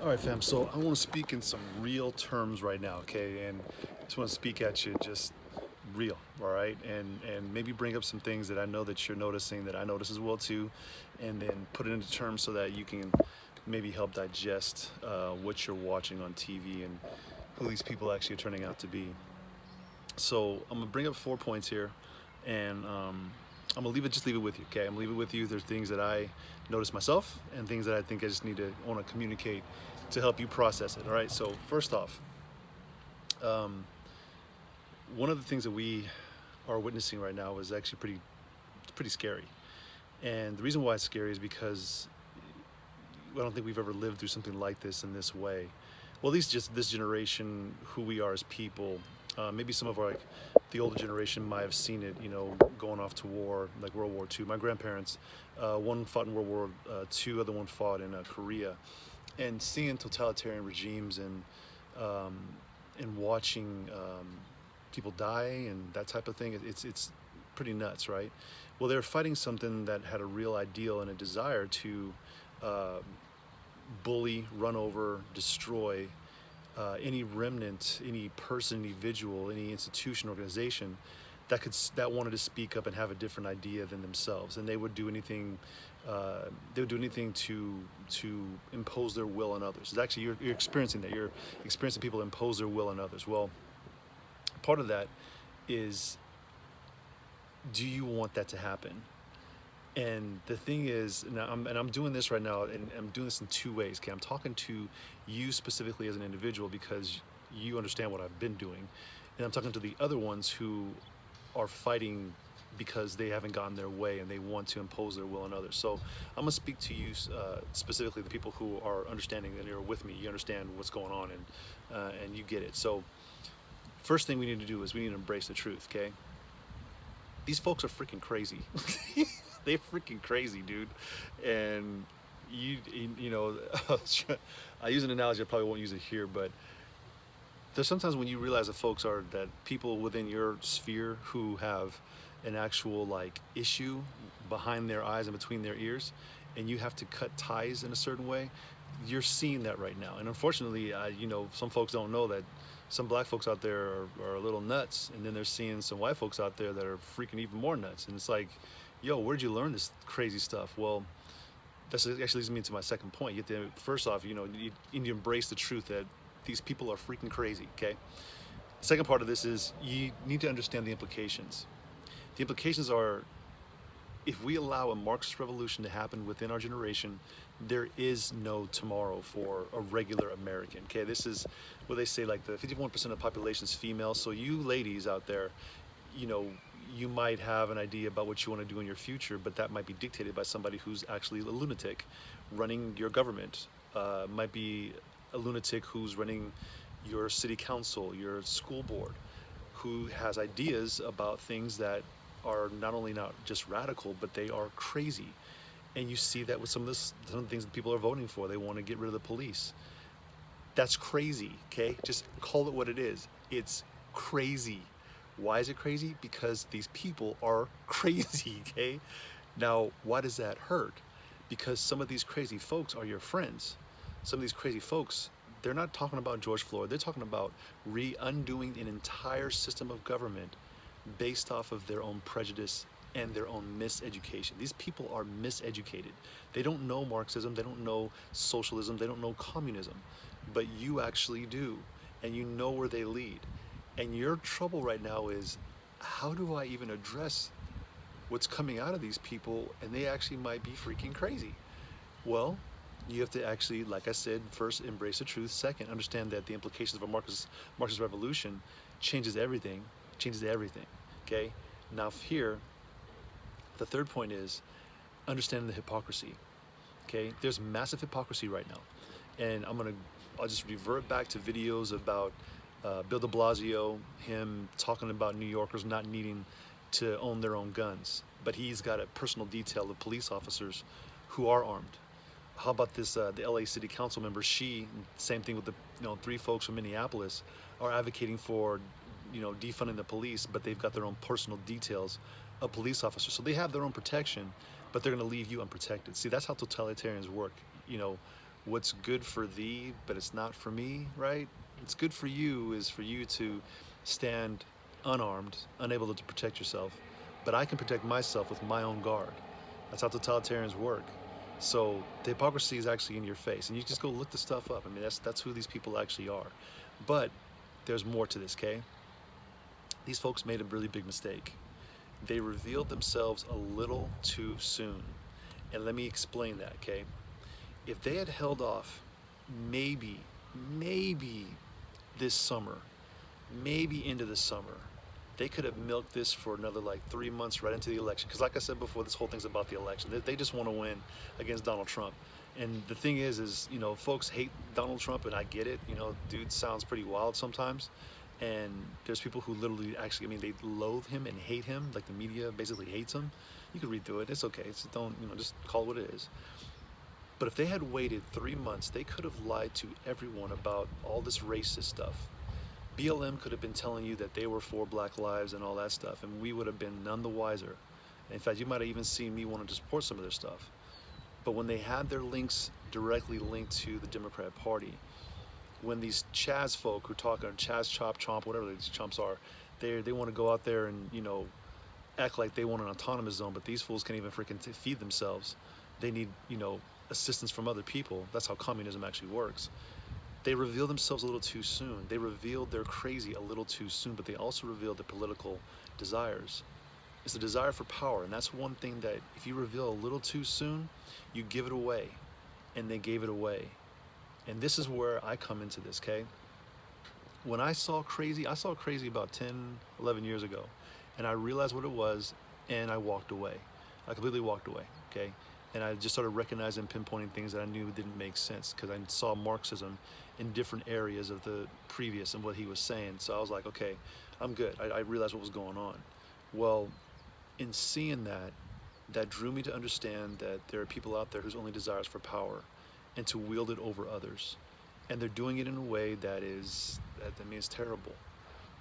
All right, fam. So I want to speak in some real terms right now, okay? And I just want to speak at you just real, all right? And maybe bring up some things that I know that you're noticing that I notice as well too, and then put it into terms so that you can maybe help digest what you're watching on TV and who these people actually are turning out to be. So I'm gonna bring up 4 points here, and I'm gonna leave it with you. Okay, I'm gonna leave it with you. There's things that I notice myself, and things that I think I just need to want to communicate to help you process it. All right. So first off, um, one of the things that we are witnessing right now is actually pretty scary. And the reason why it's scary is because I don't think we've ever lived through something like this in this way. Well, at least just this generation, who we are as people. Maybe some of our the older generation might have seen it, going off to war, like World War II. My grandparents, one fought in World War II, other one fought in Korea, and seeing totalitarian regimes um, and watching people die and that type of thing, it's pretty nuts, right? Well, they're fighting something that had a real ideal and a desire to uh, bully, run over, destroy any remnant, any person, individual, any institution, organization that wanted to speak up and have a different idea than themselves, and they would do anything. They would do anything to impose their will on others. It's actually you're experiencing that. You're experiencing people impose their will on others. Well, part of that is, do you want that to happen? And the thing is, and I'm doing this right now, and I'm doing this in two ways. Okay, I'm talking to you specifically as an individual because you understand what I've been doing, and I'm talking to the other ones who are fighting because they haven't gotten their way and they want to impose their will on others. So I'm gonna speak to you specifically, the people who are understanding and you're with me. You understand what's going on, and you get it. So first thing we need to do is we need to embrace the truth. Okay, these folks are freaking crazy. They're freaking crazy, dude. And you know, I use an analogy. I probably won't use it here, but there's sometimes when you realize that people within your sphere who have an actual like issue behind their eyes and between their ears, and you have to cut ties in a certain way. You're seeing that right now, and unfortunately, some folks don't know that some black folks out there are a little nuts, and then they're seeing some white folks out there that are freaking even more nuts, and it's like, yo, where'd you learn this crazy stuff? Well, that actually leads me to my second point. You have to, first off, you need to embrace the truth that these people are freaking crazy, okay? The second part of this is you need to understand the implications. The implications are, if we allow a Marxist revolution to happen within our generation, there is no tomorrow for a regular American, okay? This is what they say, like the 51% of the population is female. So you ladies out there, you might have an idea about what you want to do in your future, but that might be dictated by somebody who's actually a lunatic running your government. Might be a lunatic who's running your city council, your school board, who has ideas about things that are not only not just radical, but they are crazy. And you see that with some of the things that people are voting for. They want to get rid of the police. That's crazy, okay? Just call it what it is. It's crazy. Why is it crazy? Because these people are crazy, okay? Now, why does that hurt? Because some of these crazy folks are your friends. Some of these crazy folks, they're not talking about George Floyd. They're talking about undoing an entire system of government based off of their own prejudice and their own miseducation. These people are miseducated. They don't know Marxism, they don't know socialism, they don't know communism, but you actually do, and you know where they lead. And your trouble right now is, how do I even address what's coming out of these people, and they actually might be freaking crazy? Well, you have to actually, like I said, first embrace the truth. Second, understand that the implications of a Marxist revolution changes everything, okay? Now here, the third point is understanding the hypocrisy, okay? There's massive hypocrisy right now. And I'll just revert back to videos about Bill de Blasio, him talking about New Yorkers not needing to own their own guns, but he's got a personal detail of police officers who are armed. How about this, the LA City Council member, same thing with the 3 folks from Minneapolis, are advocating for defunding the police, but they've got their own personal details of police officers. So they have their own protection, but they're gonna leave you unprotected. See, that's how totalitarians work. what's good for thee, but it's not for me, right? What's good for you is for you to stand unarmed, unable to protect yourself, but I can protect myself with my own guard. That's how totalitarians work. So the hypocrisy is actually in your face, and you just go look the stuff up. I mean, that's who these people actually are. But there's more to this, okay? These folks made a really big mistake. They revealed themselves a little too soon. And let me explain that, okay? If they had held off maybe this summer, maybe into the summer, they could have milked this for another like 3 months right into the election. Because like I said before, this whole thing's about the election. They just want to win against Donald Trump. And the thing is, you know, folks hate Donald Trump, and I get it. You know, dude sounds pretty wild sometimes. And there's people who literally actually, I mean, they loathe him and hate him. Like the media basically hates him. You can read through it. It's okay. It's, don't, you know, just call it what it is. But if they had waited 3 months, they could have lied to everyone about all this racist stuff. BLM could have been telling you that they were for Black lives and all that stuff, and we would have been none the wiser. In fact, you might have even seen me wanting to support some of their stuff. But when they had their links directly linked to the Democrat Party, when these Chaz folk who talk on Chaz, Chop, Chomp, whatever these chumps are, they want to go out there and, you know, act like they want an autonomous zone, but these fools can't even freaking feed themselves. They need, you know, assistance from other people. That's how communism actually works. They revealed themselves a little too soon. They revealed they're crazy a little too soon, but they also revealed their political desires. It's the desire for power, and that's one thing that if you reveal a little too soon, you give it away, and they gave it away. And this is where I come into this, okay? When I saw crazy about 10, 11 years ago, and I realized what it was, and I walked away. I completely walked away, okay? And I just started recognizing, pinpointing things that I knew didn't make sense, because I saw Marxism in different areas of the previous and what he was saying. So I was like, okay, I'm good. I realized what was going on. Well, in seeing that, that drew me to understand that there are people out there whose only desire is for power and to wield it over others. And they're doing it in a way that is, I mean, it's terrible.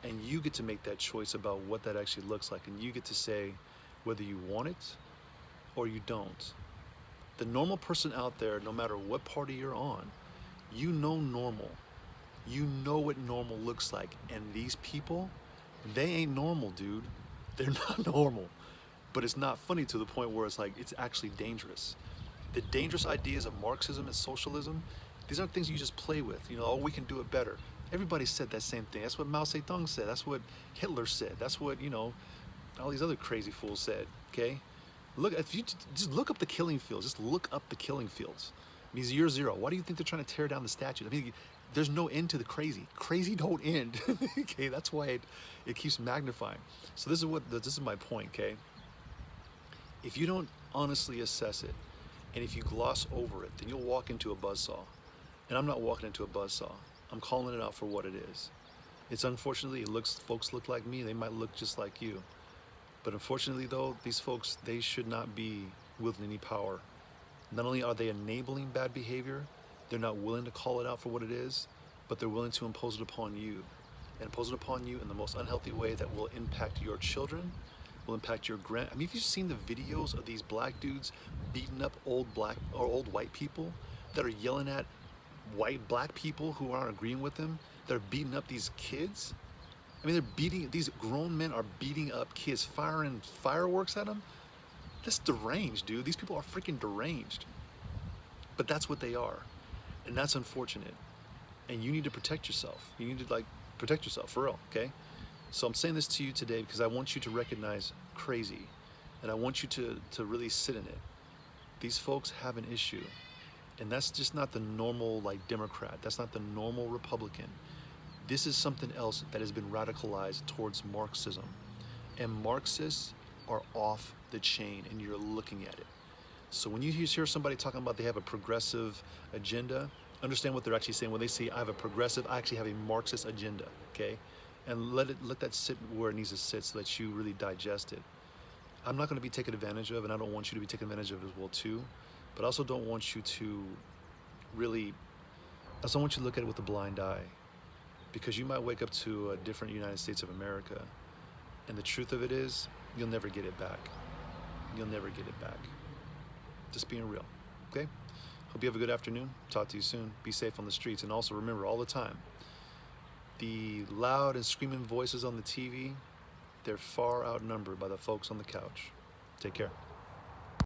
And you get to make that choice about what that actually looks like. And you get to say whether you want it or you don't. The normal person out there, no matter what party you're on, you know normal. You know what normal looks like. And these people, they ain't normal, dude. They're not normal. But it's not funny to the point where it's like, it's actually dangerous. The dangerous ideas of Marxism and socialism, these aren't things you just play with. You know, oh, we can do it better. Everybody said that same thing. That's what Mao Zedong said. That's what Hitler said. That's what, you know, all these other crazy fools said, okay? Look, if you just look up the killing fields, just look up the killing fields. I mean, year zero. Why do you think they're trying to tear down the statues? I mean, there's no end to the crazy. Crazy don't end. Okay, that's why it keeps magnifying. So this is my point. Okay, if you don't honestly assess it, and if you gloss over it, then you'll walk into a buzzsaw. And I'm not walking into a buzzsaw. I'm calling it out for what it is. It's unfortunately, folks look like me. They might look just like you. But unfortunately, though, these folks, they should not be wielding any power. Not only are they enabling bad behavior, they're not willing to call it out for what it is, but they're willing to impose it upon you. And impose it upon you in the most unhealthy way that will impact your children, will impact your I mean, have you seen the videos of these black dudes beating up old white people that are yelling at black people who aren't agreeing with them? They're beating up these kids. I mean, these grown men are beating up kids, firing fireworks at them. That's deranged, dude. These people are freaking deranged. But that's what they are. And that's unfortunate. And you need to protect yourself. You need to, like, protect yourself, for real, okay? So I'm saying this to you today because I want you to recognize crazy. And I want you to really sit in it. These folks have an issue. And that's just not the normal, like, Democrat. That's not the normal Republican. This is something else that has been radicalized towards Marxism. And Marxists are off the chain, and you're looking at it. So when you hear somebody talking about they have a progressive agenda, understand what they're actually saying. When they say I have a progressive, I actually have a Marxist agenda, okay? And let that sit where it needs to sit so that you really digest it. I'm not going to be taken advantage of, and I don't want you to be taken advantage of as well too. But I also don't want you to really, I also want you to look at it with a blind eye, because you might wake up to a different United States of America, and the truth of it is, you'll never get it back. You'll never get it back. Just being real, okay? Hope you have a good afternoon. Talk to you soon. Be safe on the streets. And also remember all the time, the loud and screaming voices on the TV, they're far outnumbered by the folks on the couch. Take care.